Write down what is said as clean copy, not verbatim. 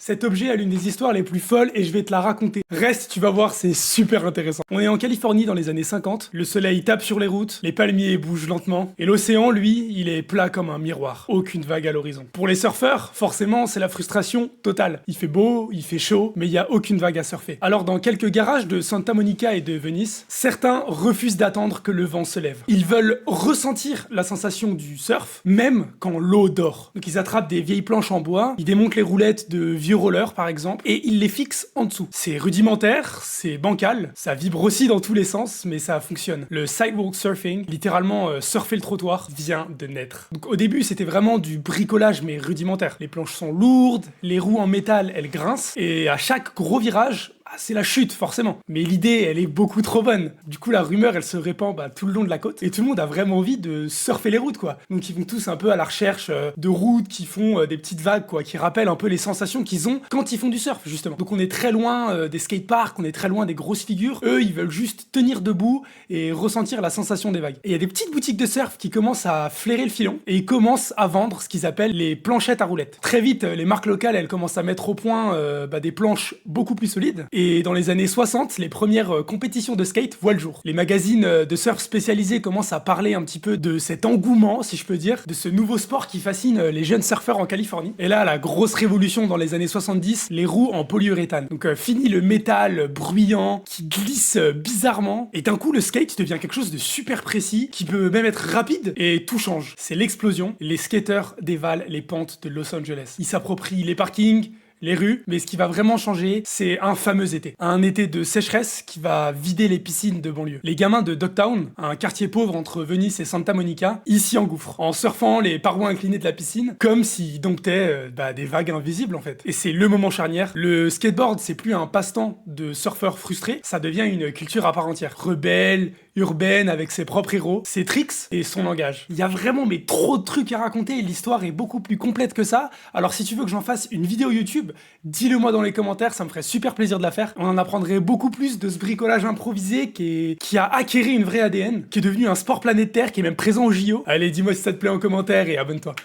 Cet objet a l'une des histoires les plus folles et je vais te la raconter. Reste, tu vas voir, c'est super intéressant. On est en Californie dans les années 50, le soleil tape sur les routes, les palmiers bougent lentement, et l'océan, lui, il est plat comme un miroir. Aucune vague à l'horizon. Pour les surfeurs, forcément, c'est la frustration totale. Il fait beau, il fait chaud, mais il n'y a aucune vague à surfer. Alors dans quelques garages de Santa Monica et de Venice, certains refusent d'attendre que le vent se lève. Ils veulent ressentir la sensation du surf, même quand l'eau dort. Donc ils attrapent des vieilles planches en bois, ils démontent les roulettes de vieux rollers par exemple, et ils les fixent en dessous. C'est rudimentaire, c'est bancal, ça vibre aussi dans tous les sens, mais ça fonctionne. Le sidewalk surfing, littéralement surfer le trottoir, vient de naître. Donc au début c'était vraiment du bricolage mais rudimentaire. Les planches sont lourdes, les roues en métal elles grincent, et à chaque gros virage, c'est la chute, forcément. Mais l'idée, elle est beaucoup trop bonne. Du coup, la rumeur, elle se répand tout le long de la côte. Et tout le monde a vraiment envie de surfer les routes, quoi. Donc, ils vont tous un peu à la recherche de routes qui font des petites vagues, quoi, qui rappellent un peu les sensations qu'ils ont quand ils font du surf, justement. Donc, on est très loin des skateparks, on est très loin des grosses figures. Eux, ils veulent juste tenir debout et ressentir la sensation des vagues. Et il y a des petites boutiques de surf qui commencent à flairer le filon et ils commencent à vendre ce qu'ils appellent les planchettes à roulettes. Très vite, les marques locales, elles commencent à mettre au point des planches beaucoup plus solides. Et dans les années 60, les premières compétitions de skate voient le jour. Les magazines de surf spécialisés commencent à parler un petit peu de cet engouement, si je peux dire, de ce nouveau sport qui fascine les jeunes surfeurs en Californie. Et là, la grosse révolution dans les années 70, les roues en polyuréthane. Donc fini le métal bruyant, qui glisse bizarrement, et d'un coup le skate devient quelque chose de super précis, qui peut même être rapide, et tout change. C'est l'explosion. Les skateurs dévalent les pentes de Los Angeles. Ils s'approprient les parkings, les rues, mais ce qui va vraiment changer, c'est un fameux été. Un été de sécheresse qui va vider les piscines de banlieue. Les gamins de Dogtown, un quartier pauvre entre Venise et Santa Monica, ils s'y engouffrent, en surfant les parois inclinées de la piscine, comme s'ils domptaient des vagues invisibles en fait. Et c'est le moment charnière. Le skateboard, c'est plus un passe-temps de surfeurs frustrés, ça devient une culture à part entière. Rebelle, urbaine, avec ses propres héros, ses tricks et son langage. Il y a vraiment mais trop de trucs à raconter et l'histoire est beaucoup plus complète que ça. Alors si tu veux que j'en fasse une vidéo YouTube, dis-le moi dans les commentaires, ça me ferait super plaisir de la faire. On en apprendrait beaucoup plus de ce bricolage improvisé qui a acquéri une vraie ADN, qui est devenu un sport planétaire, qui est même présent au JO. Allez, dis-moi si ça te plaît en commentaire et abonne-toi.